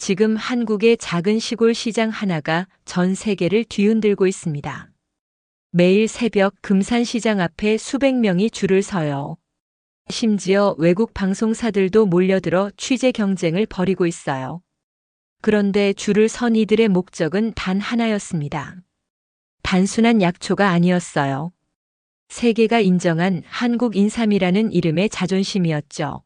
지금 한국의 작은 시골 시장 하나가 전 세계를 뒤흔들고 있습니다. 매일 새벽 금산시장 앞에 수백 명이 줄을 서요. 심지어 외국 방송사들도 몰려들어 취재 경쟁을 벌이고 있어요. 그런데 줄을 선 이들의 목적은 단 하나였습니다. 단순한 약초가 아니었어요. 세계가 인정한 한국 인삼이라는 이름의 자존심이었죠.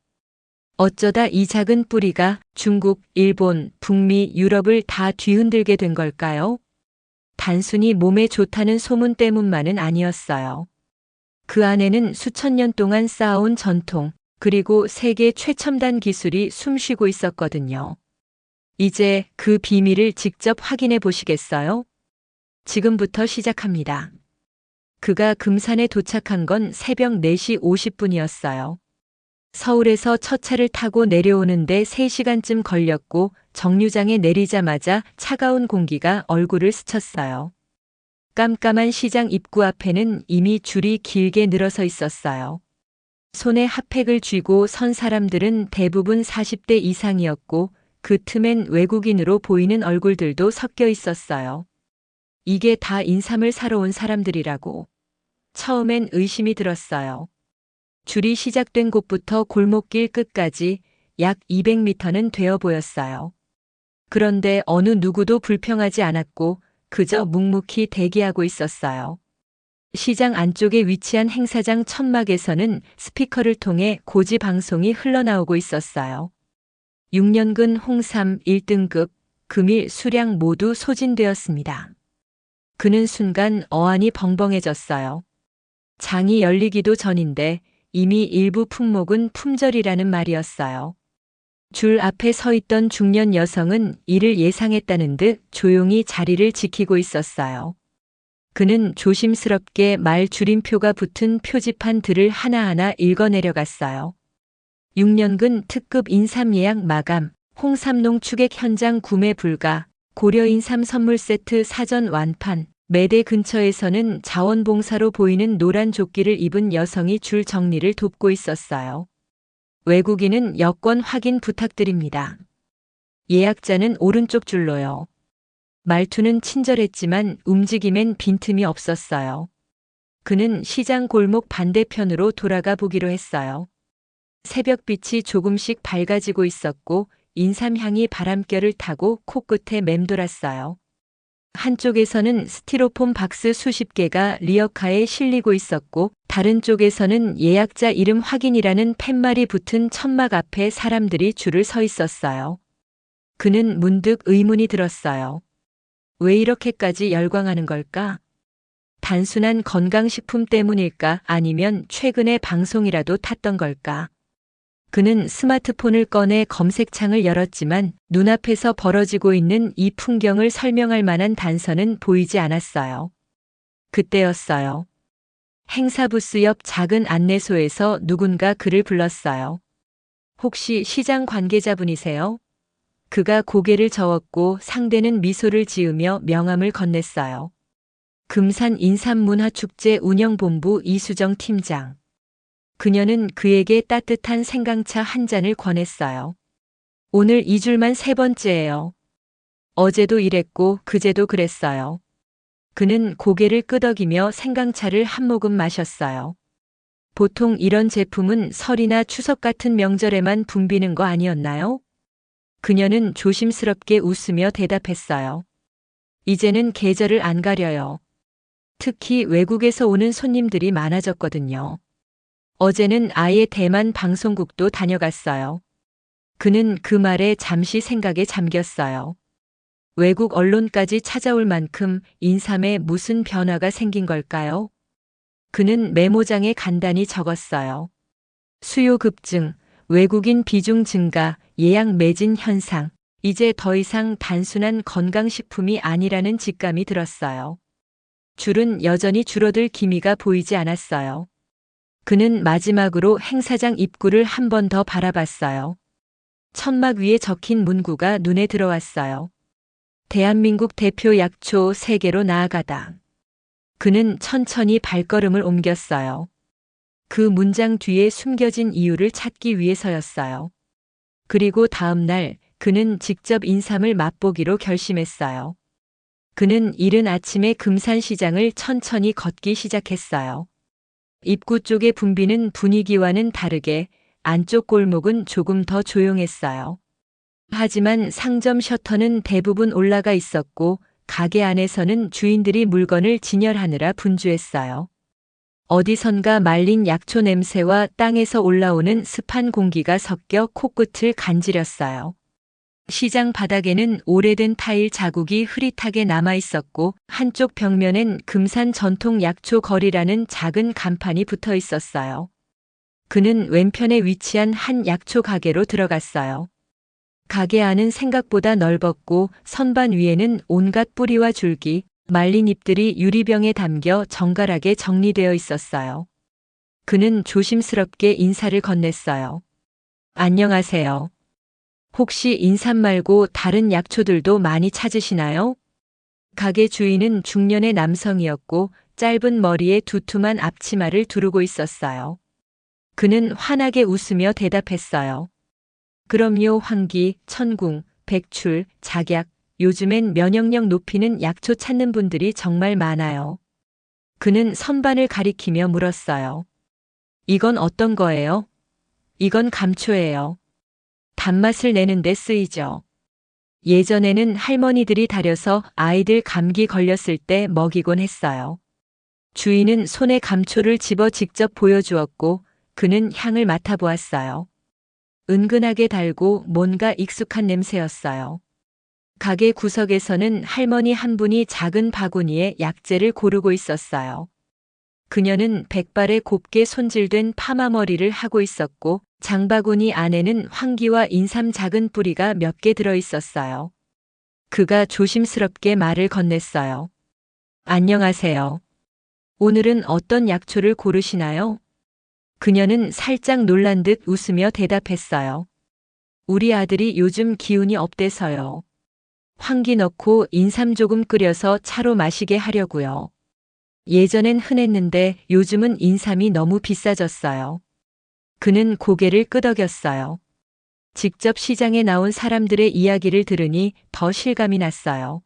어쩌다 이 작은 뿌리가 중국, 일본, 북미, 유럽을 다 뒤흔들게 된 걸까요? 단순히 몸에 좋다는 소문 때문만은 아니었어요. 그 안에는 수천 년 동안 쌓아온 전통, 그리고 세계 최첨단 기술이 숨쉬고 있었거든요. 이제 그 비밀을 직접 확인해 보시겠어요? 지금부터 시작합니다. 그가 금산에 도착한 건 새벽 4시 50분이었어요. 서울에서 첫 차를 타고 내려오는데 3시간쯤 걸렸고 정류장에 내리자마자 차가운 공기가 얼굴을 스쳤어요. 깜깜한 시장 입구 앞에는 이미 줄이 길게 늘어서 있었어요. 손에 핫팩을 쥐고 선 사람들은 대부분 40대 이상이었고 그 틈엔 외국인으로 보이는 얼굴들도 섞여 있었어요. 이게 다 인삼을 사러 온 사람들이라고. 처음엔 의심이 들었어요. 줄이 시작된 곳부터 골목길 끝까지 약 200m는 되어 보였어요. 그런데 어느 누구도 불평하지 않았고 그저 묵묵히 대기하고 있었어요. 시장 안쪽에 위치한 행사장 천막에서는 스피커를 통해 고지 방송이 흘러나오고 있었어요. 6년근 홍삼 1등급, 금일 수량 모두 소진되었습니다. 그는 순간 어안이 벙벙해졌어요. 장이 열리기도 전인데 이미 일부 품목은 품절이라는 말이었어요. 줄 앞에 서 있던 중년 여성은 이를 예상했다는 듯 조용히 자리를 지키고 있었어요. 그는 조심스럽게 말 줄임표가 붙은 표지판들을 하나하나 읽어내려갔어요. 6년근 특급 인삼 예약 마감, 홍삼농 추객 현장 구매 불가, 고려 인삼 선물 세트 사전 완판. 매대 근처에서는 자원봉사로 보이는 노란 조끼를 입은 여성이 줄 정리를 돕고 있었어요. 외국인은 여권 확인 부탁드립니다. 예약자는 오른쪽 줄로요. 말투는 친절했지만 움직임엔 빈틈이 없었어요. 그는 시장 골목 반대편으로 돌아가 보기로 했어요. 새벽빛이 조금씩 밝아지고 있었고 인삼향이 바람결을 타고 코끝에 맴돌았어요. 한쪽에서는 스티로폼 박스 수십 개가 리어카에 실리고 있었고 다른 쪽에서는 예약자 이름 확인이라는 팻말이 붙은 천막 앞에 사람들이 줄을 서 있었어요. 그는 문득 의문이 들었어요. 왜 이렇게까지 열광하는 걸까? 단순한 건강식품 때문일까? 아니면 최근에 방송이라도 탔던 걸까? 그는 스마트폰을 꺼내 검색창을 열었지만 눈앞에서 벌어지고 있는 이 풍경을 설명할 만한 단서는 보이지 않았어요. 그때였어요. 행사 부스 옆 작은 안내소에서 누군가 그를 불렀어요. 혹시 시장 관계자분이세요? 그가 고개를 저었고 상대는 미소를 지으며 명함을 건넸어요. 금산 인삼문화축제 운영본부 이수정 팀장. 그녀는 그에게 따뜻한 생강차 한 잔을 권했어요. 오늘 2줄만 3번째예요. 어제도 이랬고 그제도 그랬어요. 그는 고개를 끄덕이며 생강차를 한 모금 마셨어요. 보통 이런 제품은 설이나 추석 같은 명절에만 붐비는 거 아니었나요? 그녀는 조심스럽게 웃으며 대답했어요. 이제는 계절을 안 가려요. 특히 외국에서 오는 손님들이 많아졌거든요. 어제는 아예 대만 방송국도 다녀갔어요. 그는 그 말에 잠시 생각에 잠겼어요. 외국 언론까지 찾아올 만큼 인삼에 무슨 변화가 생긴 걸까요? 그는 메모장에 간단히 적었어요. 수요 급증, 외국인 비중 증가, 예약 매진 현상. 이제 더 이상 단순한 건강식품이 아니라는 직감이 들었어요. 줄은 여전히 줄어들 기미가 보이지 않았어요. 그는 마지막으로 행사장 입구를 한 번 더 바라봤어요. 천막 위에 적힌 문구가 눈에 들어왔어요. 대한민국 대표 약초 세계로 나아가다. 그는 천천히 발걸음을 옮겼어요. 그 문장 뒤에 숨겨진 이유를 찾기 위해서였어요. 그리고 다음 날 그는 직접 인삼을 맛보기로 결심했어요. 그는 이른 아침에 금산시장을 천천히 걷기 시작했어요. 입구 쪽의 붐비는 분위기와는 다르게 안쪽 골목은 조금 더 조용했어요. 하지만 상점 셔터는 대부분 올라가 있었고 가게 안에서는 주인들이 물건을 진열하느라 분주했어요. 어디선가 말린 약초 냄새와 땅에서 올라오는 습한 공기가 섞여 코끝을 간지렸어요. 시장 바닥에는 오래된 타일 자국이 흐릿하게 남아 있었고 한쪽 벽면엔 금산 전통 약초 거리라는 작은 간판이 붙어 있었어요. 그는 왼편에 위치한 한 약초 가게로 들어갔어요. 가게 안은 생각보다 넓었고 선반 위에는 온갖 뿌리와 줄기, 말린 잎들이 유리병에 담겨 정갈하게 정리되어 있었어요. 그는 조심스럽게 인사를 건넸어요. 안녕하세요. 혹시 인삼 말고 다른 약초들도 많이 찾으시나요? 가게 주인은 중년의 남성이었고 짧은 머리에 두툼한 앞치마를 두르고 있었어요. 그는 환하게 웃으며 대답했어요. 그럼요, 황기, 천궁, 백출, 작약, 요즘엔 면역력 높이는 약초 찾는 분들이 정말 많아요. 그는 선반을 가리키며 물었어요. 이건 어떤 거예요? 이건 감초예요. 단맛을 내는데 쓰이죠. 예전에는 할머니들이 다려서 아이들 감기 걸렸을 때 먹이곤 했어요. 주인은 손에 감초를 집어 직접 보여주었고 그는 향을 맡아보았어요. 은근하게 달고 뭔가 익숙한 냄새였어요. 가게 구석에서는 할머니 한 분이 작은 바구니에 약재를 고르고 있었어요. 그녀는 백발에 곱게 손질된 파마머리를 하고 있었고 장바구니 안에는 황기와 인삼 작은 뿌리가 몇 개 들어 있었어요. 그가 조심스럽게 말을 건넸어요. 안녕하세요. 오늘은 어떤 약초를 고르시나요? 그녀는 살짝 놀란 듯 웃으며 대답했어요. 우리 아들이 요즘 기운이 없대서요. 황기 넣고 인삼 조금 끓여서 차로 마시게 하려고요. 예전엔 흔했는데 요즘은 인삼이 너무 비싸졌어요. 그는 고개를 끄덕였어요. 직접 시장에 나온 사람들의 이야기를 들으니 더 실감이 났어요.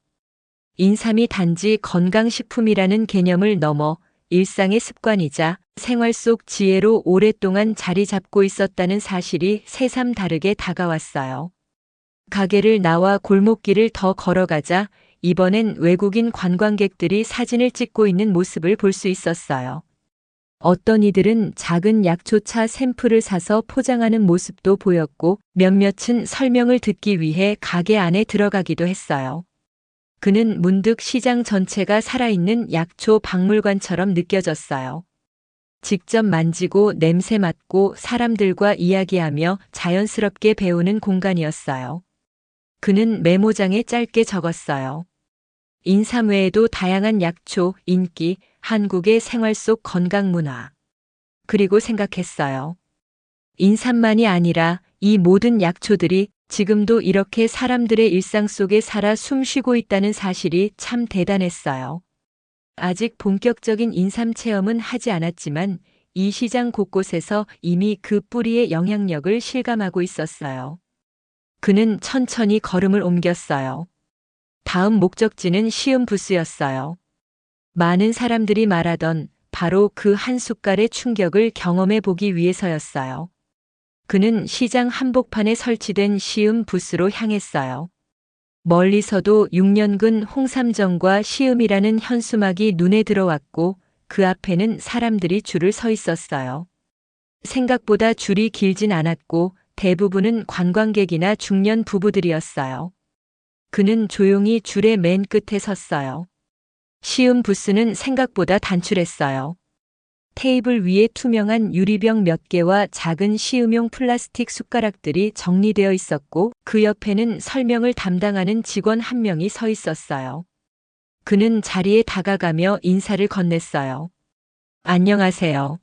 인삼이 단지 건강식품이라는 개념을 넘어 일상의 습관이자 생활 속 지혜로 오랫동안 자리 잡고 있었다는 사실이 새삼 다르게 다가왔어요. 가게를 나와 골목길을 더 걸어가자 이번엔 외국인 관광객들이 사진을 찍고 있는 모습을 볼 수 있었어요. 어떤 이들은 작은 약초차 샘플을 사서 포장하는 모습도 보였고 몇몇은 설명을 듣기 위해 가게 안에 들어가기도 했어요. 그는 문득 시장 전체가 살아있는 약초 박물관처럼 느껴졌어요. 직접 만지고 냄새 맡고 사람들과 이야기하며 자연스럽게 배우는 공간이었어요. 그는 메모장에 짧게 적었어요. 인삼 외에도 다양한 약초, 인기, 한국의 생활 속 건강 문화. 그리고 생각했어요. 인삼만이 아니라 이 모든 약초들이 지금도 이렇게 사람들의 일상 속에 살아 숨쉬고 있다는 사실이 참 대단했어요. 아직 본격적인 인삼 체험은 하지 않았지만 이 시장 곳곳에서 이미 그 뿌리의 영향력을 실감하고 있었어요. 그는 천천히 걸음을 옮겼어요. 다음 목적지는 시음 부스였어요. 많은 사람들이 말하던 바로 그 한 숟갈의 충격을 경험해 보기 위해서였어요. 그는 시장 한복판에 설치된 시음 부스로 향했어요. 멀리서도 6년근 홍삼정과 시음이라는 현수막이 눈에 들어왔고 그 앞에는 사람들이 줄을 서 있었어요. 생각보다 줄이 길진 않았고 대부분은 관광객이나 중년 부부들이었어요. 그는 조용히 줄의 맨 끝에 섰어요. 시음 부스는 생각보다 단출했어요. 테이블 위에 투명한 유리병 몇 개와 작은 시음용 플라스틱 숟가락들이 정리되어 있었고 그 옆에는 설명을 담당하는 직원 한 명이 서 있었어요. 그는 자리에 다가가며 인사를 건넸어요. 안녕하세요.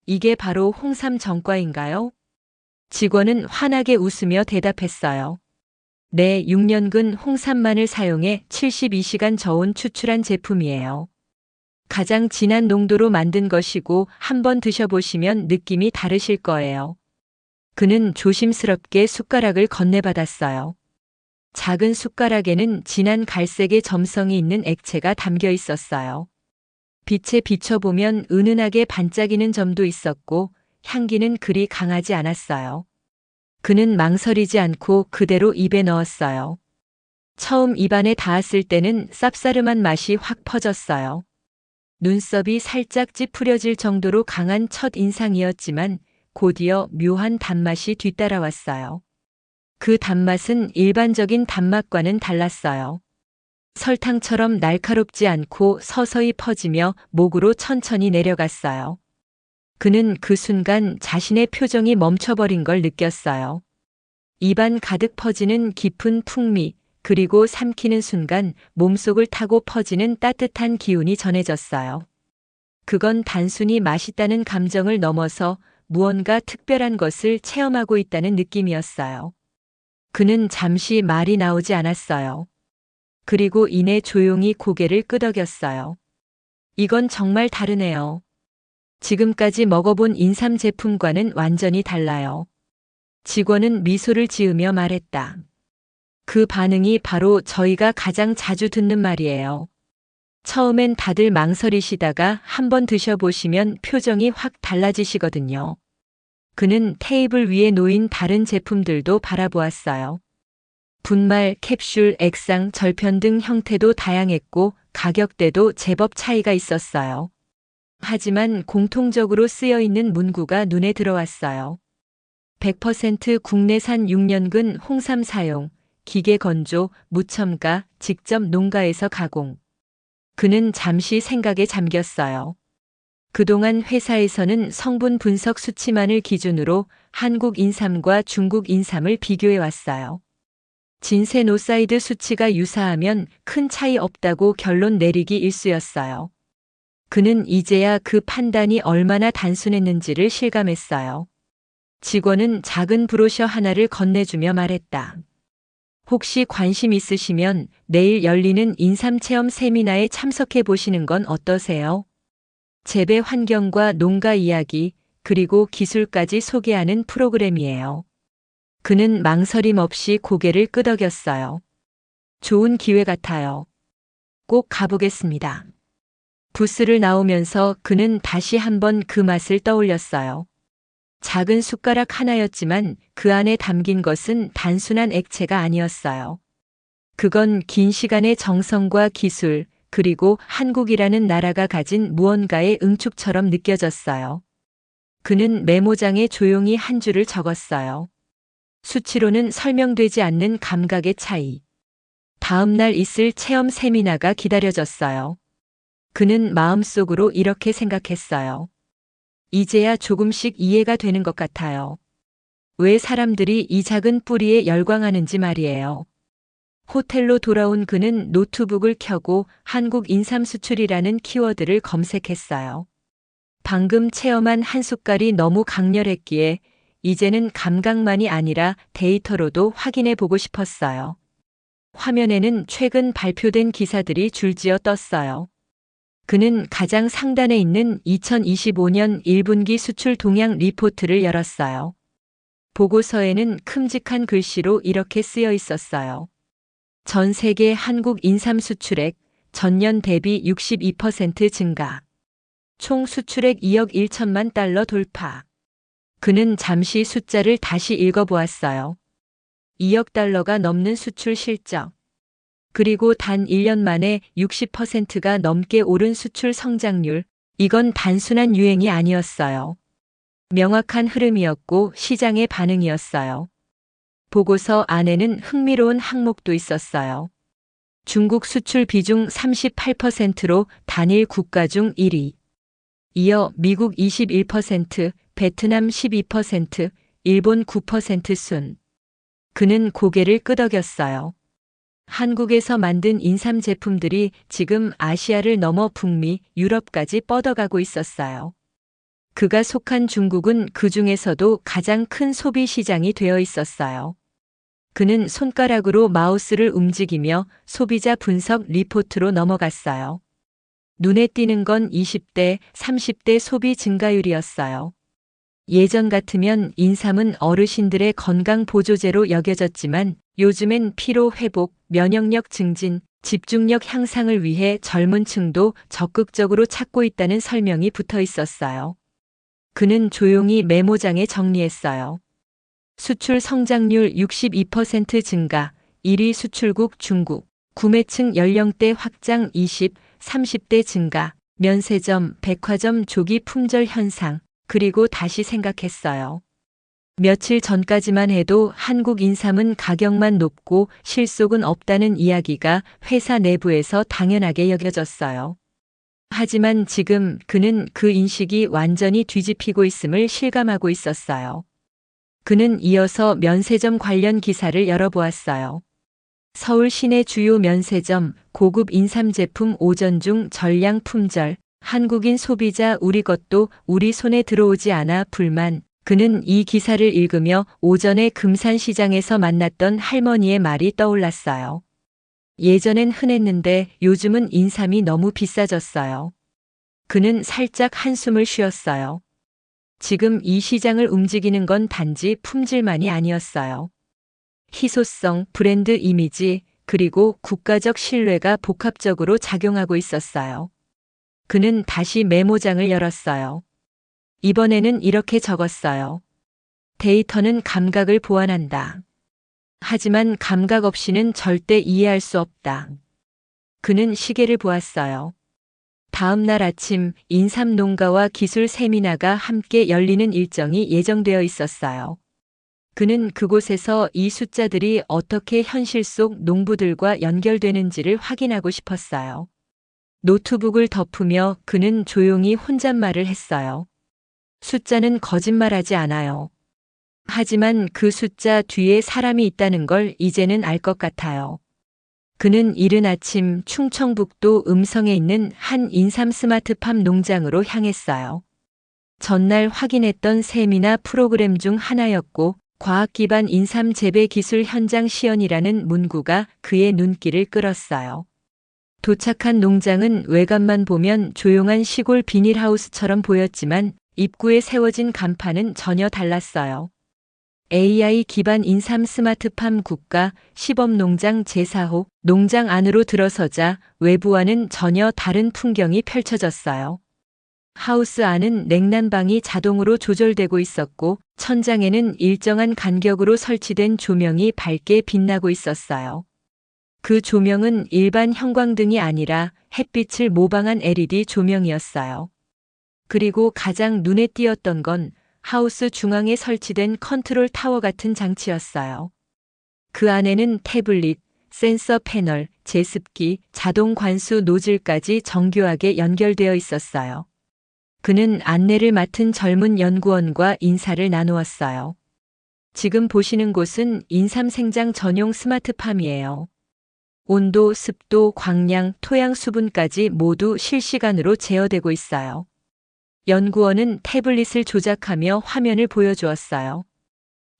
이게 바로 홍삼 정과인가요? 직원은 환하게 웃으며 대답했어요. 네, 6년근 홍삼만을 사용해 72시간 저온 추출한 제품이에요. 가장 진한 농도로 만든 것이고 한번 드셔보시면 느낌이 다르실 거예요. 그는 조심스럽게 숟가락을 건네받았어요. 작은 숟가락에는 진한 갈색의 점성이 있는 액체가 담겨 있었어요. 빛에 비춰보면 은은하게 반짝이는 점도 있었고 향기는 그리 강하지 않았어요. 그는 망설이지 않고 그대로 입에 넣었어요. 처음 입안에 닿았을 때는 쌉싸름한 맛이 확 퍼졌어요. 눈썹이 살짝 찌푸려질 정도로 강한 첫 인상이었지만 곧이어 묘한 단맛이 뒤따라왔어요. 그 단맛은 일반적인 단맛과는 달랐어요. 설탕처럼 날카롭지 않고 서서히 퍼지며 목으로 천천히 내려갔어요. 그는 그 순간 자신의 표정이 멈춰버린 걸 느꼈어요. 입안 가득 퍼지는 깊은 풍미, 그리고 삼키는 순간 몸속을 타고 퍼지는 따뜻한 기운이 전해졌어요. 그건 단순히 맛있다는 감정을 넘어서 무언가 특별한 것을 체험하고 있다는 느낌이었어요. 그는 잠시 말이 나오지 않았어요. 그리고 이내 조용히 고개를 끄덕였어요. 이건 정말 다르네요. 지금까지 먹어본 인삼 제품과는 완전히 달라요. 직원은 미소를 지으며 말했다. 그 반응이 바로 저희가 가장 자주 듣는 말이에요. 처음엔 다들 망설이시다가 한번 드셔보시면 표정이 확 달라지시거든요. 그는 테이블 위에 놓인 다른 제품들도 바라보았어요. 분말, 캡슐, 액상, 절편 등 형태도 다양했고 가격대도 제법 차이가 있었어요. 하지만 공통적으로 쓰여 있는 문구가 눈에 들어왔어요. 100% 국내산 6년근 홍삼 사용, 기계 건조, 무첨가, 직접 농가에서 가공. 그는 잠시 생각에 잠겼어요. 그동안 회사에서는 성분 분석 수치만을 기준으로 한국 인삼과 중국 인삼을 비교해 왔어요. 진세노사이드 수치가 유사하면 큰 차이 없다고 결론 내리기 일쑤였어요. 그는 이제야 그 판단이 얼마나 단순했는지를 실감했어요. 직원은 작은 브로셔 하나를 건네주며 말했다. 혹시 관심 있으시면 내일 열리는 인삼체험 세미나에 참석해 보시는 건 어떠세요? 재배 환경과 농가 이야기, 그리고 기술까지 소개하는 프로그램이에요. 그는 망설임 없이 고개를 끄덕였어요. 좋은 기회 같아요. 꼭 가보겠습니다. 부스를 나오면서 그는 다시 한번 그 맛을 떠올렸어요. 작은 숟가락 하나였지만 그 안에 담긴 것은 단순한 액체가 아니었어요. 그건 긴 시간의 정성과 기술, 그리고 한국이라는 나라가 가진 무언가의 응축처럼 느껴졌어요. 그는 메모장에 조용히 한 줄을 적었어요. 수치로는 설명되지 않는 감각의 차이. 다음 날 있을 체험 세미나가 기다려졌어요. 그는 마음속으로 이렇게 생각했어요. 이제야 조금씩 이해가 되는 것 같아요. 왜 사람들이 이 작은 뿌리에 열광하는지 말이에요. 호텔로 돌아온 그는 노트북을 켜고 한국 인삼 수출이라는 키워드를 검색했어요. 방금 체험한 한 숟갈이 너무 강렬했기에 이제는 감각만이 아니라 데이터로도 확인해 보고 싶었어요. 화면에는 최근 발표된 기사들이 줄지어 떴어요. 그는 가장 상단에 있는 2025년 1분기 수출 동향 리포트를 열었어요. 보고서에는 큼직한 글씨로 이렇게 쓰여 있었어요. 전 세계 한국 인삼 수출액 전년 대비 62% 증가. 총 수출액 2억 1천만 달러 돌파. 그는 잠시 숫자를 다시 읽어보았어요. 2억 달러가 넘는 수출 실적. 그리고 단 1년 만에 60%가 넘게 오른 수출 성장률. 이건 단순한 유행이 아니었어요. 명확한 흐름이었고 시장의 반응이었어요. 보고서 안에는 흥미로운 항목도 있었어요. 중국 수출 비중 38%로 단일 국가 중 1위. 이어 미국 21%, 베트남 12%, 일본 9% 순. 그는 고개를 끄덕였어요. 한국에서 만든 인삼 제품들이 지금 아시아를 넘어 북미, 유럽까지 뻗어가고 있었어요. 그가 속한 중국은 그 중에서도 가장 큰 소비 시장이 되어 있었어요. 그는 손가락으로 마우스를 움직이며 소비자 분석 리포트로 넘어갔어요. 눈에 띄는 건 20대, 30대 소비 증가율이었어요. 예전 같으면 인삼은 어르신들의 건강 보조제로 여겨졌지만 요즘엔 피로 회복, 면역력 증진, 집중력 향상을 위해 젊은 층도 적극적으로 찾고 있다는 설명이 붙어 있었어요. 그는 조용히 메모장에 정리했어요. 수출 성장률 62% 증가, 1위 수출국 중국, 구매층 연령대 확장 20, 30대 증가, 면세점, 백화점 조기 품절 현상, 그리고 다시 생각했어요. 며칠 전까지만 해도 한국 인삼은 가격만 높고 실속은 없다는 이야기가 회사 내부에서 당연하게 여겨졌어요. 하지만 지금 그는 그 인식이 완전히 뒤집히고 있음을 실감하고 있었어요. 그는 이어서 면세점 관련 기사를 열어보았어요. 서울 시내 주요 면세점, 고급 인삼 제품 오전 중 전량 품절, 한국인 소비자 우리 것도 우리 손에 들어오지 않아 불만. 그는 이 기사를 읽으며 오전에 금산시장에서 만났던 할머니의 말이 떠올랐어요. 예전엔 흔했는데 요즘은 인삼이 너무 비싸졌어요. 그는 살짝 한숨을 쉬었어요. 지금 이 시장을 움직이는 건 단지 품질만이 아니었어요. 희소성, 브랜드 이미지, 그리고 국가적 신뢰가 복합적으로 작용하고 있었어요. 그는 다시 메모장을 열었어요. 이번에는 이렇게 적었어요. 데이터는 감각을 보완한다. 하지만 감각 없이는 절대 이해할 수 없다. 그는 시계를 보았어요. 다음 날 아침 인삼 농가와 기술 세미나가 함께 열리는 일정이 예정되어 있었어요. 그는 그곳에서 이 숫자들이 어떻게 현실 속 농부들과 연결되는지를 확인하고 싶었어요. 노트북을 덮으며 그는 조용히 혼잣말을 했어요. 숫자는 거짓말하지 않아요. 하지만 그 숫자 뒤에 사람이 있다는 걸 이제는 알 것 같아요. 그는 이른 아침 충청북도 음성에 있는 한 인삼 스마트팜 농장으로 향했어요. 전날 확인했던 세미나 프로그램 중 하나였고 과학 기반 인삼 재배 기술 현장 시연이라는 문구가 그의 눈길을 끌었어요. 도착한 농장은 외관만 보면 조용한 시골 비닐하우스처럼 보였지만 입구에 세워진 간판은 전혀 달랐어요. AI 기반 인삼 스마트팜 국가 시범농장 제4호. 농장 안으로 들어서자 외부와는 전혀 다른 풍경이 펼쳐졌어요. 하우스 안은 냉난방이 자동으로 조절되고 있었고 천장에는 일정한 간격으로 설치된 조명이 밝게 빛나고 있었어요. 그 조명은 일반 형광등이 아니라 햇빛을 모방한 LED 조명이었어요. 그리고 가장 눈에 띄었던 건 하우스 중앙에 설치된 컨트롤 타워 같은 장치였어요. 그 안에는 태블릿, 센서 패널, 제습기, 자동 관수 노즐까지 정교하게 연결되어 있었어요. 그는 안내를 맡은 젊은 연구원과 인사를 나누었어요. 지금 보시는 곳은 인삼 생장 전용 스마트팜이에요. 온도, 습도, 광량, 토양 수분까지 모두 실시간으로 제어되고 있어요. 연구원은 태블릿을 조작하며 화면을 보여주었어요.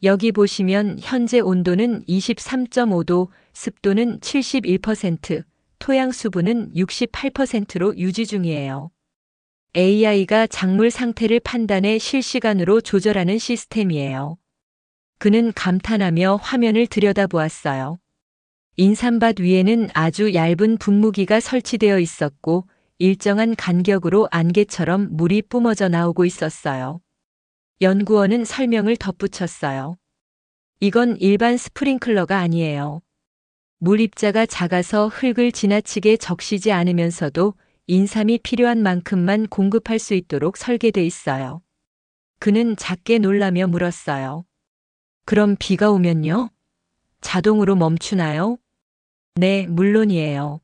여기 보시면 현재 온도는 23.5도, 습도는 71%, 토양 수분은 68%로 유지 중이에요. AI가 작물 상태를 판단해 실시간으로 조절하는 시스템이에요. 그는 감탄하며 화면을 들여다보았어요. 인삼밭 위에는 아주 얇은 분무기가 설치되어 있었고 일정한 간격으로 안개처럼 물이 뿜어져 나오고 있었어요. 연구원은 설명을 덧붙였어요. 이건 일반 스프링클러가 아니에요. 물 입자가 작아서 흙을 지나치게 적시지 않으면서도 인삼이 필요한 만큼만 공급할 수 있도록 설계돼 있어요. 그는 작게 놀라며 물었어요. 그럼 비가 오면요? 자동으로 멈추나요? 네, 물론이에요.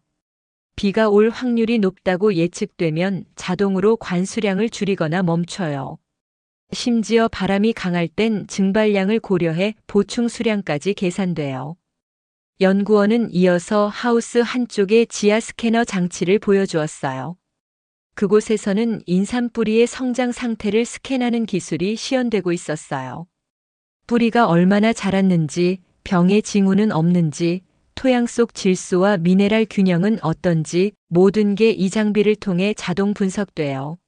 비가 올 확률이 높다고 예측되면 자동으로 관수량을 줄이거나 멈춰요. 심지어 바람이 강할 땐 증발량을 고려해 보충 수량까지 계산돼요. 연구원은 이어서 하우스 한쪽에 지하 스캐너 장치를 보여주었어요. 그곳에서는 인삼 뿌리의 성장 상태를 스캔하는 기술이 시연되고 있었어요. 뿌리가 얼마나 자랐는지, 병의 징후는 없는지, 토양 속 질소와 미네랄 균형은 어떤지 모든 게 이 장비를 통해 자동 분석돼요.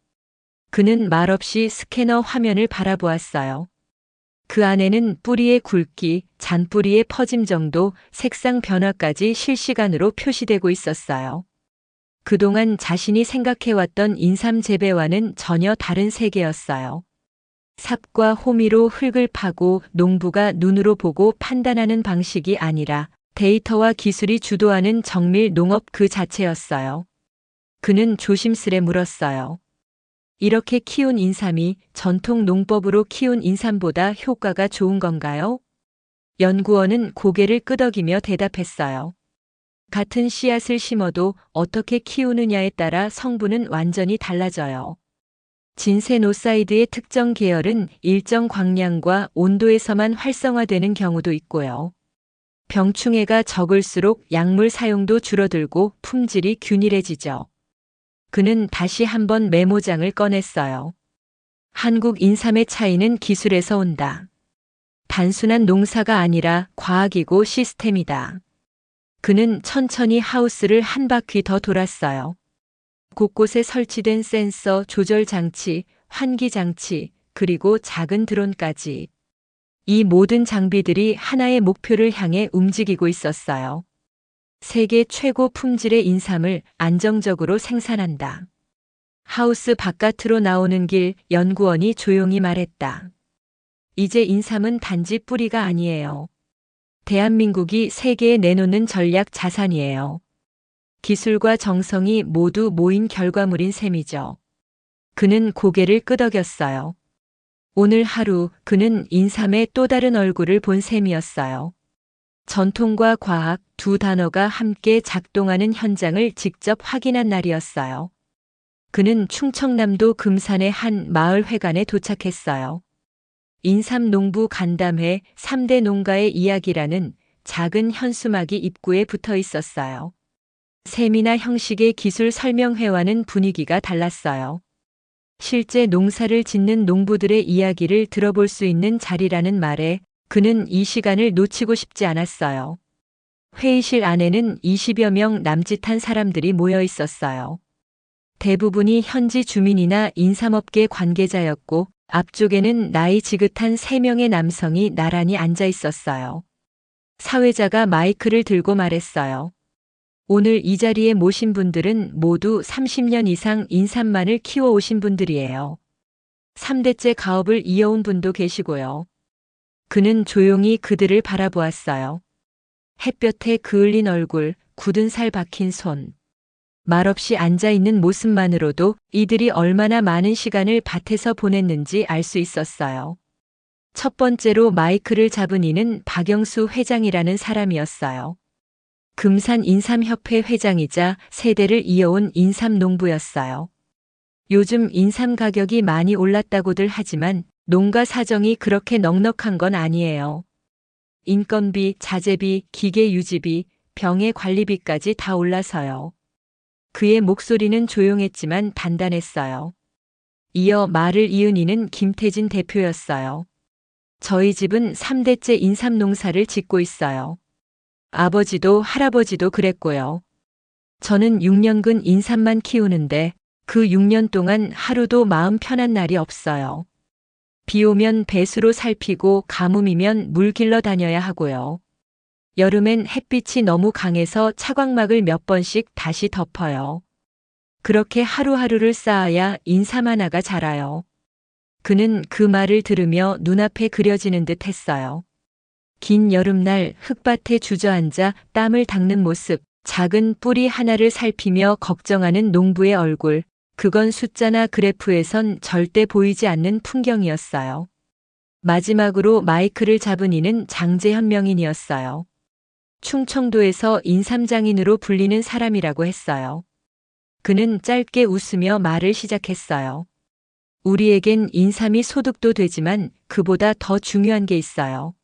그는 말없이 스캐너 화면을 바라보았어요. 그 안에는 뿌리의 굵기, 잔뿌리의 퍼짐 정도, 색상 변화까지 실시간으로 표시되고 있었어요. 그동안 자신이 생각해왔던 인삼 재배와는 전혀 다른 세계였어요. 삽과 호미로 흙을 파고 농부가 눈으로 보고 판단하는 방식이 아니라 데이터와 기술이 주도하는 정밀 농업 그 자체였어요. 그는 조심스레 물었어요. 이렇게 키운 인삼이 전통 농법으로 키운 인삼보다 효과가 좋은 건가요? 연구원은 고개를 끄덕이며 대답했어요. 같은 씨앗을 심어도 어떻게 키우느냐에 따라 성분은 완전히 달라져요. 진세노사이드의 특정 계열은 일정 광량과 온도에서만 활성화되는 경우도 있고요. 병충해가 적을수록 약물 사용도 줄어들고 품질이 균일해지죠. 그는 다시 한번 메모장을 꺼냈어요. 한국 인삼의 차이는 기술에서 온다. 단순한 농사가 아니라 과학이고 시스템이다. 그는 천천히 하우스를 한 바퀴 더 돌았어요. 곳곳에 설치된 센서, 조절 장치, 환기 장치, 그리고 작은 드론까지. 이 모든 장비들이 하나의 목표를 향해 움직이고 있었어요. 세계 최고 품질의 인삼을 안정적으로 생산한다. 하우스 바깥으로 나오는 길, 연구원이 조용히 말했다. 이제 인삼은 단지 뿌리가 아니에요. 대한민국이 세계에 내놓는 전략 자산이에요. 기술과 정성이 모두 모인 결과물인 셈이죠. 그는 고개를 끄덕였어요. 오늘 하루 그는 인삼의 또 다른 얼굴을 본 셈이었어요. 전통과 과학 두 단어가 함께 작동하는 현장을 직접 확인한 날이었어요. 그는 충청남도 금산의 한 마을 회관에 도착했어요. 인삼농부 간담회 3대 농가의 이야기라는 작은 현수막이 입구에 붙어 있었어요. 셈이나 형식의 기술 설명회와는 분위기가 달랐어요. 실제 농사를 짓는 농부들의 이야기를 들어볼 수 있는 자리라는 말에 그는 이 시간을 놓치고 싶지 않았어요. 회의실 안에는 20여 명 남짓한 사람들이 모여 있었어요. 대부분이 현지 주민이나 인삼업계 관계자였고 앞쪽에는 나이 지긋한 3명의 남성이 나란히 앉아 있었어요. 사회자가 마이크를 들고 말했어요. 오늘 이 자리에 모신 분들은 모두 30년 이상 인삼만을 키워오신 분들이에요. 3대째 가업을 이어온 분도 계시고요. 그는 조용히 그들을 바라보았어요. 햇볕에 그을린 얼굴, 굳은 살 박힌 손. 말없이 앉아있는 모습만으로도 이들이 얼마나 많은 시간을 밭에서 보냈는지 알 수 있었어요. 첫 번째로 마이크를 잡은 이는 박영수 회장이라는 사람이었어요. 금산 인삼협회 회장이자 세대를 이어온 인삼농부였어요. 요즘 인삼 가격이 많이 올랐다고들 하지만 농가 사정이 그렇게 넉넉한 건 아니에요. 인건비, 자재비, 기계 유지비, 병의 관리비까지 다 올라서요. 그의 목소리는 조용했지만 단단했어요. 이어 말을 이은 이는 김태진 대표였어요. 저희 집은 3대째 인삼 농사를 짓고 있어요. 아버지도 할아버지도 그랬고요. 저는 6년근 인삼만 키우는데 그 6년 동안 하루도 마음 편한 날이 없어요. 비 오면 배수로 살피고 가뭄이면 물 길러 다녀야 하고요. 여름엔 햇빛이 너무 강해서 차광막을 몇 번씩 다시 덮어요. 그렇게 하루하루를 쌓아야 인삼 하나가 자라요. 그는 그 말을 들으며 눈앞에 그려지는 듯 했어요. 긴 여름날 흙밭에 주저앉아 땀을 닦는 모습, 작은 뿌리 하나를 살피며 걱정하는 농부의 얼굴, 그건 숫자나 그래프에선 절대 보이지 않는 풍경이었어요. 마지막으로 마이크를 잡은 이는 장재현 명인이었어요. 충청도에서 인삼장인으로 불리는 사람이라고 했어요. 그는 짧게 웃으며 말을 시작했어요. 우리에겐 인삼이 소득도 되지만 그보다 더 중요한 게 있어요.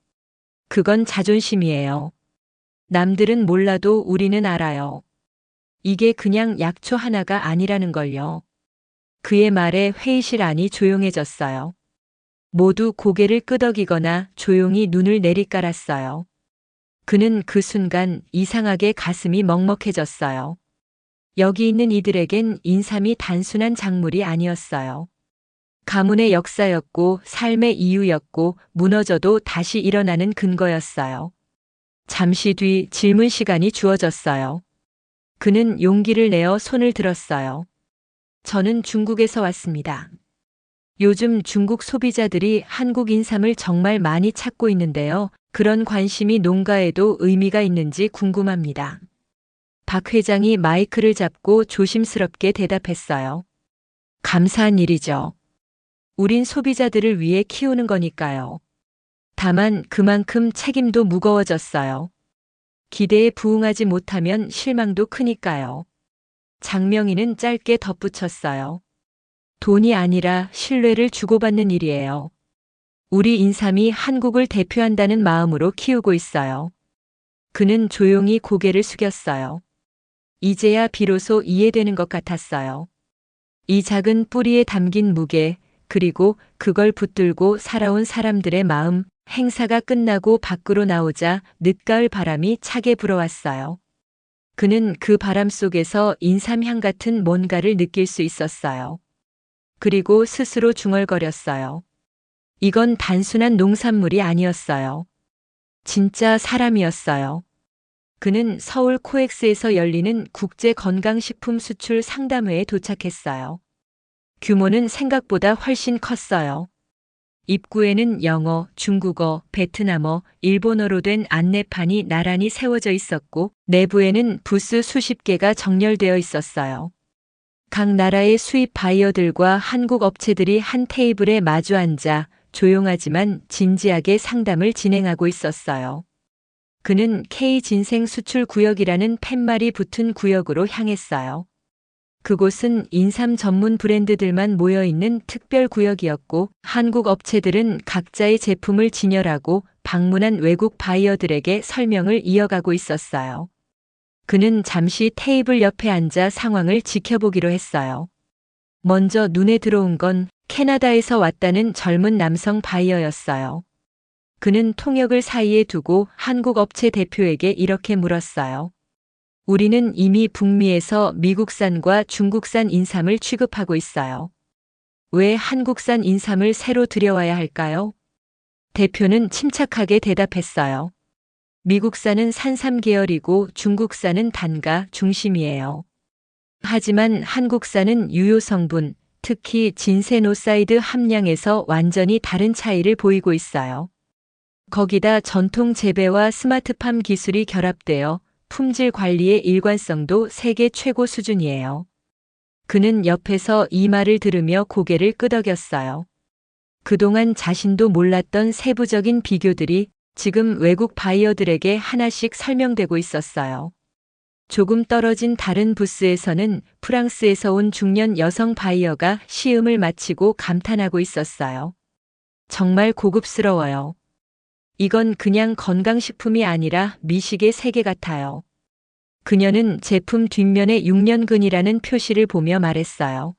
그건 자존심이에요. 남들은 몰라도 우리는 알아요. 이게 그냥 약초 하나가 아니라는 걸요. 그의 말에 회의실 안이 조용해졌어요. 모두 고개를 끄덕이거나 조용히 눈을 내리깔았어요. 그는 그 순간 이상하게 가슴이 먹먹해졌어요. 여기 있는 이들에겐 인삼이 단순한 작물이 아니었어요. 가문의 역사였고 삶의 이유였고 무너져도 다시 일어나는 근거였어요. 잠시 뒤 질문 시간이 주어졌어요. 그는 용기를 내어 손을 들었어요. 저는 중국에서 왔습니다. 요즘 중국 소비자들이 한국 인삼을 정말 많이 찾고 있는데요. 그런 관심이 농가에도 의미가 있는지 궁금합니다. 박 회장이 마이크를 잡고 조심스럽게 대답했어요. 감사한 일이죠. 우린 소비자들을 위해 키우는 거니까요. 다만 그만큼 책임도 무거워졌어요. 기대에 부응하지 못하면 실망도 크니까요. 장명희는 짧게 덧붙였어요. 돈이 아니라 신뢰를 주고받는 일이에요. 우리 인삼이 한국을 대표한다는 마음으로 키우고 있어요. 그는 조용히 고개를 숙였어요. 이제야 비로소 이해되는 것 같았어요. 이 작은 뿌리에 담긴 무게, 그리고 그걸 붙들고 살아온 사람들의 마음, 행사가 끝나고 밖으로 나오자 늦가을 바람이 차게 불어왔어요. 그는 그 바람 속에서 인삼향 같은 뭔가를 느낄 수 있었어요. 그리고 스스로 중얼거렸어요. 이건 단순한 농산물이 아니었어요. 진짜 사람이었어요. 그는 서울 코엑스에서 열리는 국제 건강식품 수출 상담회에 도착했어요. 규모는 생각보다 훨씬 컸어요. 입구에는 영어, 중국어, 베트남어, 일본어로 된 안내판이 나란히 세워져 있었고 내부에는 부스 수십 개가 정렬되어 있었어요. 각 나라의 수입 바이어들과 한국 업체들이 한 테이블에 마주 앉아 조용하지만 진지하게 상담을 진행하고 있었어요. 그는 K-진생 수출 구역이라는 팻말이 붙은 구역으로 향했어요. 그곳은 인삼 전문 브랜드들만 모여있는 특별 구역이었고 한국 업체들은 각자의 제품을 진열하고 방문한 외국 바이어들에게 설명을 이어가고 있었어요. 그는 잠시 테이블 옆에 앉아 상황을 지켜보기로 했어요. 먼저 눈에 들어온 건 캐나다에서 왔다는 젊은 남성 바이어였어요. 그는 통역을 사이에 두고 한국 업체 대표에게 이렇게 물었어요. 우리는 이미 북미에서 미국산과 중국산 인삼을 취급하고 있어요. 왜 한국산 인삼을 새로 들여와야 할까요? 대표는 침착하게 대답했어요. 미국산은 산삼 계열이고 중국산은 단가 중심이에요. 하지만 한국산은 유효 성분, 특히 진세노사이드 함량에서 완전히 다른 차이를 보이고 있어요. 거기다 전통 재배와 스마트팜 기술이 결합되어 품질 관리의 일관성도 세계 최고 수준이에요. 그는 옆에서 이 말을 들으며 고개를 끄덕였어요. 그동안 자신도 몰랐던 세부적인 비교들이 지금 외국 바이어들에게 하나씩 설명되고 있었어요. 조금 떨어진 다른 부스에서는 프랑스에서 온 중년 여성 바이어가 시음을 마치고 감탄하고 있었어요. 정말 고급스러워요. 이건 그냥 건강식품이 아니라 미식의 세계 같아요. 그녀는 제품 뒷면에 6년근이라는 표시를 보며 말했어요.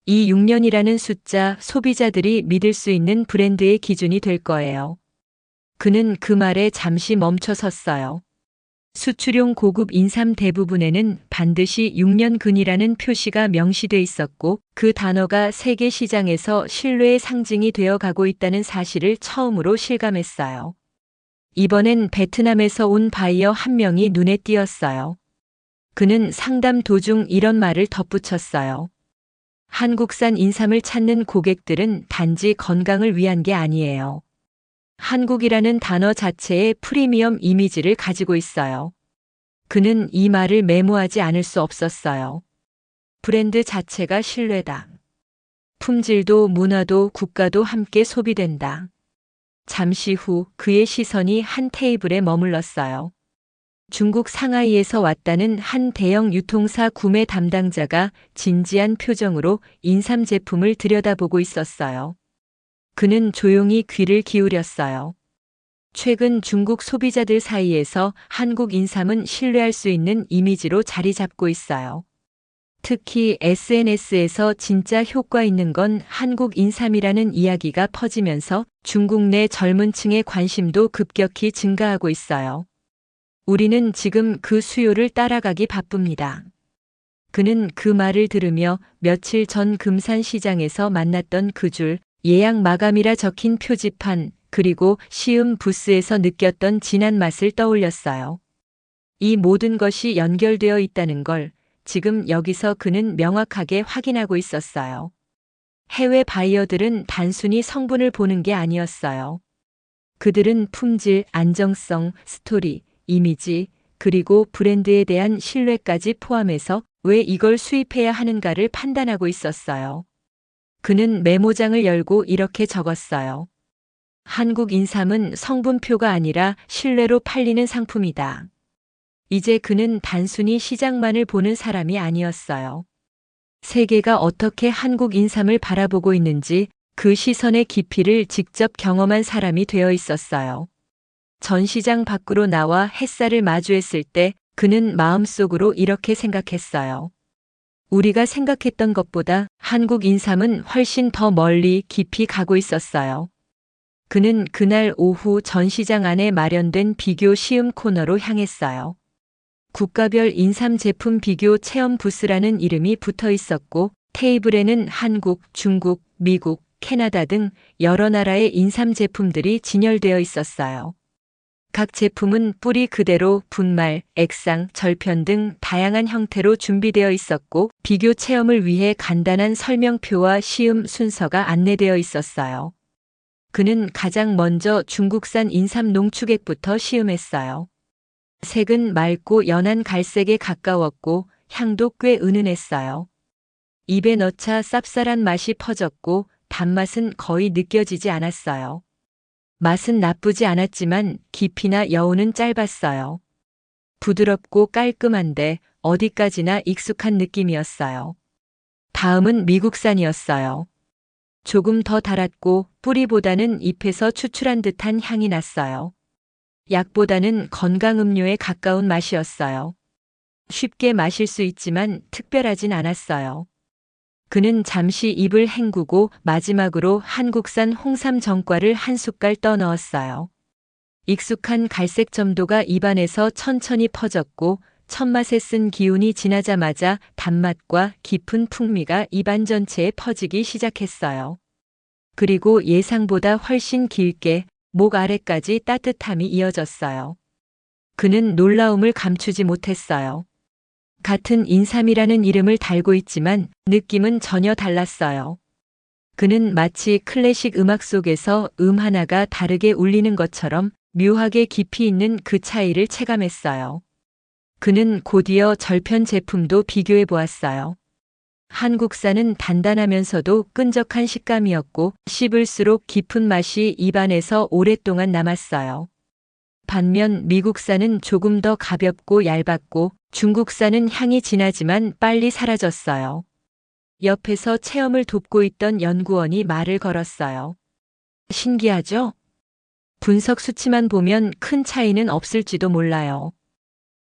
이 6년이라는 숫자 소비자들이 믿을 수 있는 브랜드의 기준이 될 거예요. 그는 그 말에 잠시 멈춰 섰어요. 수출용 고급 인삼 대부분에는 반드시 6년근이라는 표시가 명시돼 있었고 그 단어가 세계 시장에서 신뢰의 상징이 되어 가고 있다는 사실을 처음으로 실감했어요. 이번엔 베트남에서 온 바이어 한 명이 눈에 띄었어요. 그는 상담 도중 이런 말을 덧붙였어요. 한국산 인삼을 찾는 고객들은 단지 건강을 위한 게 아니에요. 한국이라는 단어 자체에 프리미엄 이미지를 가지고 있어요. 그는 이 말을 메모하지 않을 수 없었어요. 브랜드 자체가 신뢰다. 품질도 문화도 국가도 함께 소비된다. 잠시 후 그의 시선이 한 테이블에 머물렀어요. 중국 상하이에서 왔다는 한 대형 유통사 구매 담당자가 진지한 표정으로 인삼 제품을 들여다보고 있었어요. 그는 조용히 귀를 기울였어요. 최근 중국 소비자들 사이에서 한국 인삼은 신뢰할 수 있는 이미지로 자리 잡고 있어요. 특히 SNS에서 진짜 효과 있는 건 한국 인삼이라는 이야기가 퍼지면서 중국 내 젊은 층의 관심도 급격히 증가하고 있어요. 우리는 지금 그 수요를 따라가기 바쁩니다. 그는 그 말을 들으며 며칠 전 금산시장에서 만났던 그 줄 예약 마감이라 적힌 표지판 그리고 시음 부스에서 느꼈던 진한 맛을 떠올렸어요. 이 모든 것이 연결되어 있다는 걸 지금 여기서 그는 명확하게 확인하고 있었어요. 해외 바이어들은 단순히 성분을 보는 게 아니었어요. 그들은 품질, 안정성, 스토리, 이미지, 그리고 브랜드에 대한 신뢰까지 포함해서 왜 이걸 수입해야 하는가를 판단하고 있었어요. 그는 메모장을 열고 이렇게 적었어요. 한국 인삼은 성분표가 아니라 신뢰로 팔리는 상품이다. 이제 그는 단순히 시장만을 보는 사람이 아니었어요. 세계가 어떻게 한국 인삼을 바라보고 있는지 그 시선의 깊이를 직접 경험한 사람이 되어 있었어요. 전시장 밖으로 나와 햇살을 마주했을 때 그는 마음속으로 이렇게 생각했어요. 우리가 생각했던 것보다 한국 인삼은 훨씬 더 멀리 깊이 가고 있었어요. 그는 그날 오후 전시장 안에 마련된 비교 시음 코너로 향했어요. 국가별 인삼 제품 비교 체험 부스라는 이름이 붙어 있었고 테이블에는 한국, 중국, 미국, 캐나다 등 여러 나라의 인삼 제품들이 진열되어 있었어요. 각 제품은 뿌리 그대로 분말, 액상, 절편 등 다양한 형태로 준비되어 있었고 비교 체험을 위해 간단한 설명표와 시음 순서가 안내되어 있었어요. 그는 가장 먼저 중국산 인삼 농축액부터 시음했어요. 색은 맑고 연한 갈색에 가까웠고 향도 꽤 은은했어요. 입에 넣자 쌉쌀한 맛이 퍼졌고 단맛은 거의 느껴지지 않았어요. 맛은 나쁘지 않았지만 깊이나 여운은 짧았어요. 부드럽고 깔끔한데 어디까지나 익숙한 느낌이었어요. 다음은 미국산이었어요. 조금 더 달았고 뿌리보다는 잎에서 추출한 듯한 향이 났어요. 약보다는 건강음료에 가까운 맛이었어요. 쉽게 마실 수 있지만 특별하진 않았어요. 그는 잠시 입을 헹구고 마지막으로 한국산 홍삼 정과를 한 숟갈 떠넣었어요. 익숙한 갈색 점도가 입안에서 천천히 퍼졌고 첫맛에 쓴 기운이 지나자마자 단맛과 깊은 풍미가 입안 전체에 퍼지기 시작했어요. 그리고 예상보다 훨씬 길게 목 아래까지 따뜻함이 이어졌어요. 그는 놀라움을 감추지 못했어요. 같은 인삼이라는 이름을 달고 있지만 느낌은 전혀 달랐어요. 그는 마치 클래식 음악 속에서 하나가 다르게 울리는 것처럼 묘하게 깊이 있는 그 차이를 체감했어요. 그는 곧이어 절편 제품도 비교해 보았어요. 한국산은 단단하면서도 끈적한 식감이었고 씹을수록 깊은 맛이 입안에서 오랫동안 남았어요. 반면 미국산은 조금 더 가볍고 얇았고 중국산은 향이 진하지만 빨리 사라졌어요. 옆에서 체험을 돕고 있던 연구원이 말을 걸었어요. 신기하죠? 분석 수치만 보면 큰 차이는 없을지도 몰라요.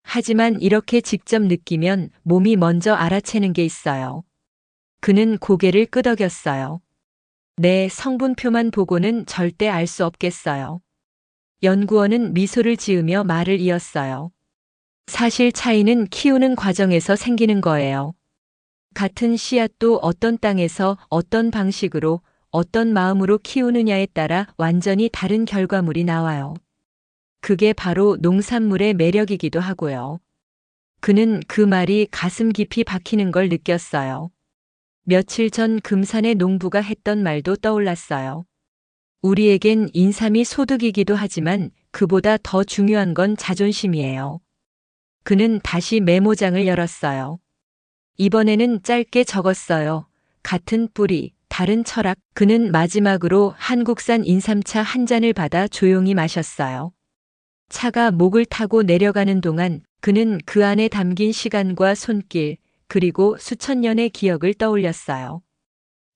하지만 이렇게 직접 느끼면 몸이 먼저 알아채는 게 있어요. 그는 고개를 끄덕였어요. 네, 성분표만 보고는 절대 알 수 없겠어요. 연구원은 미소를 지으며 말을 이었어요. 사실 차이는 키우는 과정에서 생기는 거예요. 같은 씨앗도 어떤 땅에서 어떤 방식으로 어떤 마음으로 키우느냐에 따라 완전히 다른 결과물이 나와요. 그게 바로 농산물의 매력이기도 하고요. 그는 그 말이 가슴 깊이 박히는 걸 느꼈어요. 며칠 전 금산의 농부가 했던 말도 떠올랐어요. 우리에겐 인삼이 소득이기도 하지만 그보다 더 중요한 건 자존심이에요. 그는 다시 메모장을 열었어요. 이번에는 짧게 적었어요. 같은 뿌리, 다른 철학. 그는 마지막으로 한국산 인삼차 한 잔을 받아 조용히 마셨어요. 차가 목을 타고 내려가는 동안 그는 그 안에 담긴 시간과 손길, 그리고 수천 년의 기억을 떠올렸어요.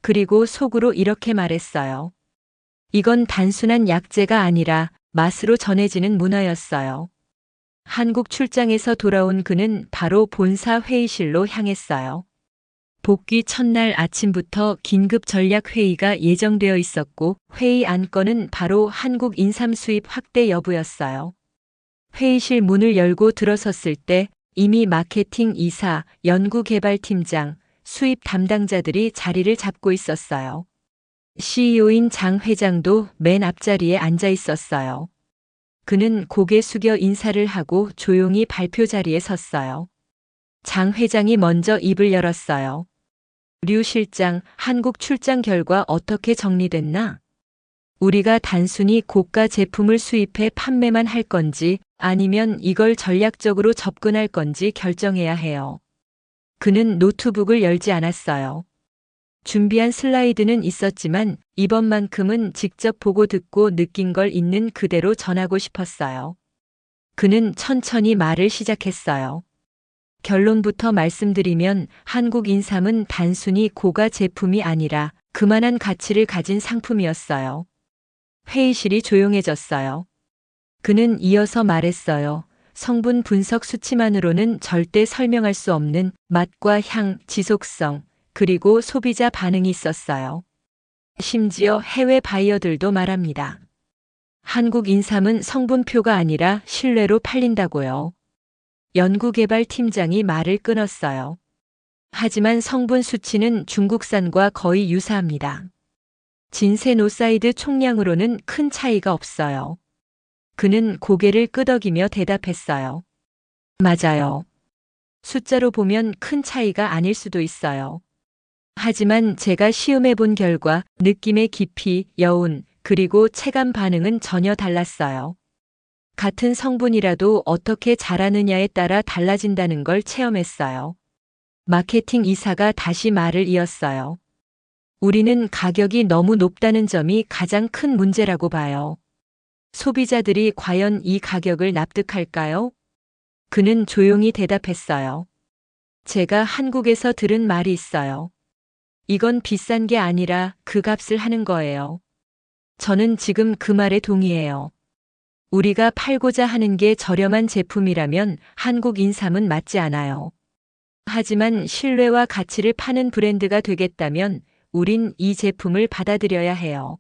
그리고 속으로 이렇게 말했어요. 이건 단순한 약재가 아니라 맛으로 전해지는 문화였어요. 한국 출장에서 돌아온 그는 바로 본사 회의실로 향했어요. 복귀 첫날 아침부터 긴급 전략 회의가 예정되어 있었고 회의 안건은 바로 한국 인삼 수입 확대 여부였어요. 회의실 문을 열고 들어섰을 때 이미 마케팅 이사, 연구개발팀장, 수입 담당자들이 자리를 잡고 있었어요. CEO인 장 회장도 맨 앞자리에 앉아 있었어요. 그는 고개 숙여 인사를 하고 조용히 발표 자리에 섰어요. 장 회장이 먼저 입을 열었어요. 류 실장, 한국 출장 결과 어떻게 정리됐나? 우리가 단순히 고가 제품을 수입해 판매만 할 건지 아니면 이걸 전략적으로 접근할 건지 결정해야 해요. 그는 노트북을 열지 않았어요. 준비한 슬라이드는 있었지만 이번만큼은 직접 보고 듣고 느낀 걸 있는 그대로 전하고 싶었어요. 그는 천천히 말을 시작했어요. 결론부터 말씀드리면 한국 인삼은 단순히 고가 제품이 아니라 그만한 가치를 가진 상품이었어요. 회의실이 조용해졌어요. 그는 이어서 말했어요. 성분 분석 수치만으로는 절대 설명할 수 없는 맛과 향, 지속성, 그리고 소비자 반응이 있었어요. 심지어 해외 바이어들도 말합니다. 한국 인삼은 성분표가 아니라 신뢰로 팔린다고요. 연구개발팀장이 말을 끊었어요. 하지만 성분 수치는 중국산과 거의 유사합니다. 진세노사이드 총량으로는 큰 차이가 없어요. 그는 고개를 끄덕이며 대답했어요. 맞아요. 숫자로 보면 큰 차이가 아닐 수도 있어요. 하지만 제가 시음해 본 결과 느낌의 깊이, 여운, 그리고 체감 반응은 전혀 달랐어요. 같은 성분이라도 어떻게 자라느냐에 따라 달라진다는 걸 체험했어요. 마케팅 이사가 다시 말을 이었어요. 우리는 가격이 너무 높다는 점이 가장 큰 문제라고 봐요. 소비자들이 과연 이 가격을 납득할까요? 그는 조용히 대답했어요. 제가 한국에서 들은 말이 있어요. 이건 비싼 게 아니라 그 값을 하는 거예요. 저는 지금 그 말에 동의해요. 우리가 팔고자 하는 게 저렴한 제품이라면 한국 인삼은 맞지 않아요. 하지만 신뢰와 가치를 파는 브랜드가 되겠다면 우린 이 제품을 받아들여야 해요.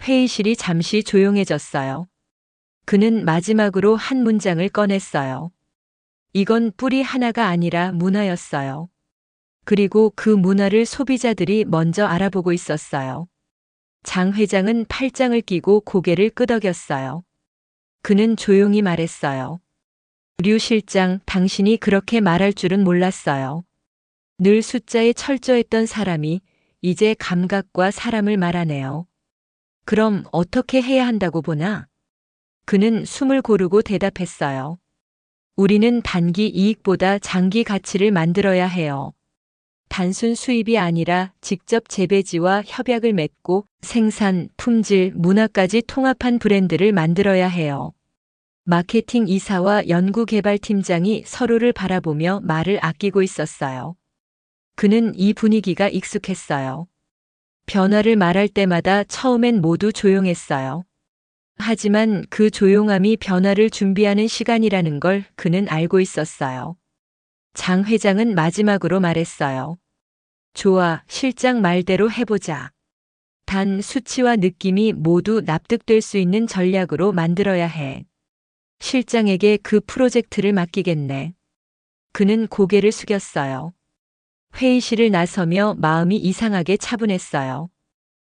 회의실이 잠시 조용해졌어요. 그는 마지막으로 한 문장을 꺼냈어요. 이건 뿌리 하나가 아니라 문화였어요. 그리고 그 문화를 소비자들이 먼저 알아보고 있었어요. 장 회장은 팔짱을 끼고 고개를 끄덕였어요. 그는 조용히 말했어요. 류 실장, 당신이 그렇게 말할 줄은 몰랐어요. 늘 숫자에 철저했던 사람이 이제 감각과 사람을 말하네요. 그럼 어떻게 해야 한다고 보나? 그는 숨을 고르고 대답했어요. 우리는 단기 이익보다 장기 가치를 만들어야 해요. 단순 수입이 아니라 직접 재배지와 협약을 맺고 생산, 품질, 문화까지 통합한 브랜드를 만들어야 해요. 마케팅 이사와 연구개발팀장이 서로를 바라보며 말을 아끼고 있었어요. 그는 이 분위기가 익숙했어요. 변화를 말할 때마다 처음엔 모두 조용했어요. 하지만 그 조용함이 변화를 준비하는 시간이라는 걸 그는 알고 있었어요. 장 회장은 마지막으로 말했어요. 좋아, 실장 말대로 해보자. 단 수치와 느낌이 모두 납득될 수 있는 전략으로 만들어야 해. 실장에게 그 프로젝트를 맡기겠네. 그는 고개를 숙였어요. 회의실을 나서며 마음이 이상하게 차분했어요.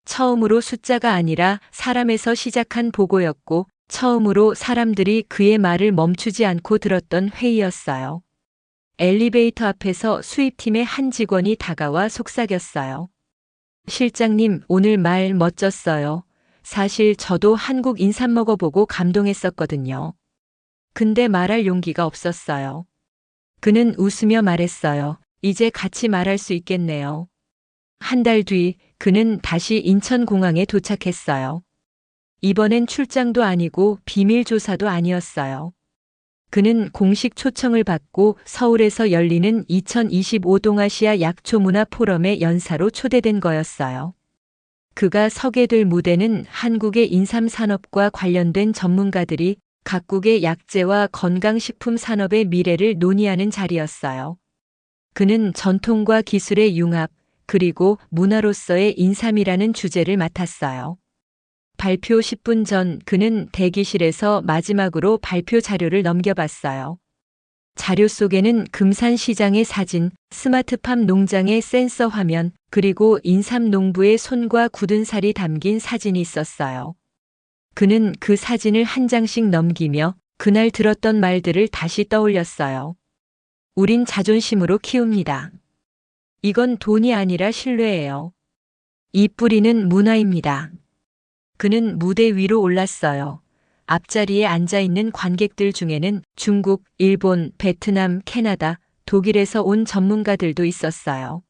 처음으로 숫자가 아니라 사람에서 시작한 보고였고 처음으로 사람들이 그의 말을 멈추지 않고 들었던 회의였어요. 엘리베이터 앞에서 수입팀의 한 직원이 다가와 속삭였어요. 실장님, 오늘 말 멋졌어요. 사실 저도 한국 인삼 먹어보고 감동했었거든요. 근데 말할 용기가 없었어요. 그는 웃으며 말했어요. 이제 같이 말할 수 있겠네요. 한 달 뒤 그는 다시 인천공항에 도착했어요. 이번엔 출장도 아니고 비밀 조사도 아니었어요. 그는 공식 초청을 받고 서울에서 열리는 2025 동아시아 약초문화 포럼의 연사로 초대된 거였어요. 그가 서게 될 무대는 한국의 인삼 산업과 관련된 전문가들이 각국의 약재와 건강식품 산업의 미래를 논의하는 자리였어요. 그는 전통과 기술의 융합, 그리고 문화로서의 인삼이라는 주제를 맡았어요. 발표 10분 전 그는 대기실에서 마지막으로 발표 자료를 넘겨봤어요. 자료 속에는 금산시장의 사진, 스마트팜 농장의 센서 화면, 그리고 인삼농부의 손과 굳은 살이 담긴 사진이 있었어요. 그는 그 사진을 한 장씩 넘기며 그날 들었던 말들을 다시 떠올렸어요. 우린 자존심으로 키웁니다. 이건 돈이 아니라 신뢰예요. 이 뿌리는 문화입니다. 그는 무대 위로 올랐어요. 앞자리에 앉아있는 관객들 중에는 중국, 일본, 베트남, 캐나다, 독일에서 온 전문가들도 있었어요.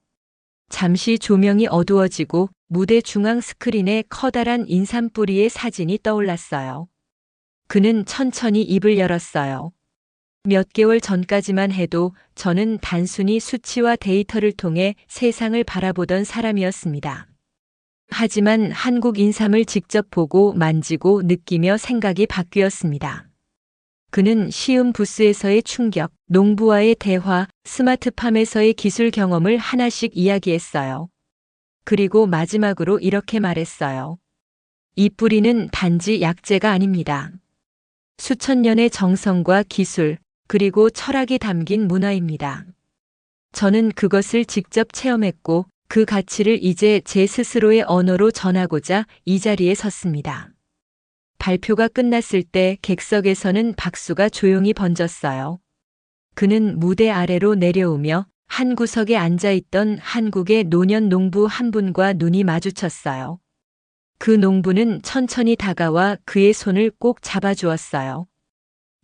잠시 조명이 어두워지고 무대 중앙 스크린에 커다란 인삼뿌리의 사진이 떠올랐어요. 그는 천천히 입을 열었어요. 몇 개월 전까지만 해도 저는 단순히 수치와 데이터를 통해 세상을 바라보던 사람이었습니다. 하지만 한국 인삼을 직접 보고 만지고 느끼며 생각이 바뀌었습니다. 그는 시음 부스에서의 충격, 농부와의 대화, 스마트팜에서의 기술 경험을 하나씩 이야기했어요. 그리고 마지막으로 이렇게 말했어요. 이 뿌리는 단지 약재가 아닙니다. 수천 년의 정성과 기술, 그리고 철학이 담긴 문화입니다. 저는 그것을 직접 체험했고 그 가치를 이제 제 스스로의 언어로 전하고자 이 자리에 섰습니다. 발표가 끝났을 때 객석에서는 박수가 조용히 번졌어요. 그는 무대 아래로 내려오며 한 구석에 앉아있던 한국의 노년 농부 한 분과 눈이 마주쳤어요. 그 농부는 천천히 다가와 그의 손을 꼭 잡아주었어요.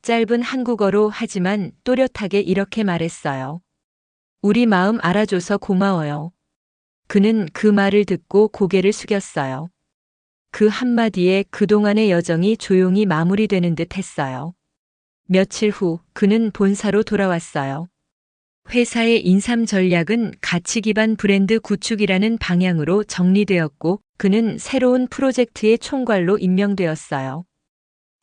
짧은 한국어로 하지만 또렷하게 이렇게 말했어요. 우리 마음 알아줘서 고마워요. 그는 그 말을 듣고 고개를 숙였어요. 그 한마디에 그동안의 여정이 조용히 마무리되는 듯 했어요. 며칠 후 그는 본사로 돌아왔어요. 회사의 인삼 전략은 가치 기반 브랜드 구축이라는 방향으로 정리되었고 그는 새로운 프로젝트의 총괄로 임명되었어요.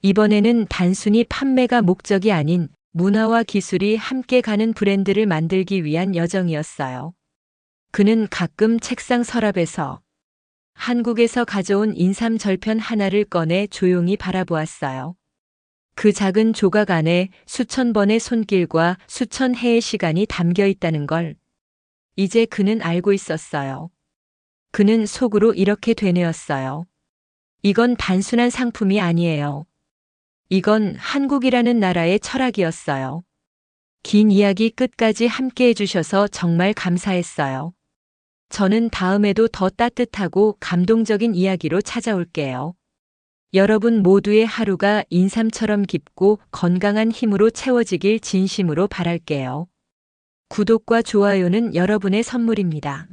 이번에는 단순히 판매가 목적이 아닌 문화와 기술이 함께 가는 브랜드를 만들기 위한 여정이었어요. 그는 가끔 책상 서랍에서 한국에서 가져온 인삼 절편 하나를 꺼내 조용히 바라보았어요. 그 작은 조각 안에 수천 번의 손길과 수천 해의 시간이 담겨 있다는 걸 이제 그는 알고 있었어요. 그는 속으로 이렇게 되뇌었어요. 이건 단순한 상품이 아니에요. 이건 한국이라는 나라의 철학이었어요. 긴 이야기 끝까지 함께 해주셔서 정말 감사했어요. 저는 다음에도 더 따뜻하고 감동적인 이야기로 찾아올게요. 여러분 모두의 하루가 인삼처럼 깊고 건강한 힘으로 채워지길 진심으로 바랄게요. 구독과 좋아요는 여러분의 선물입니다.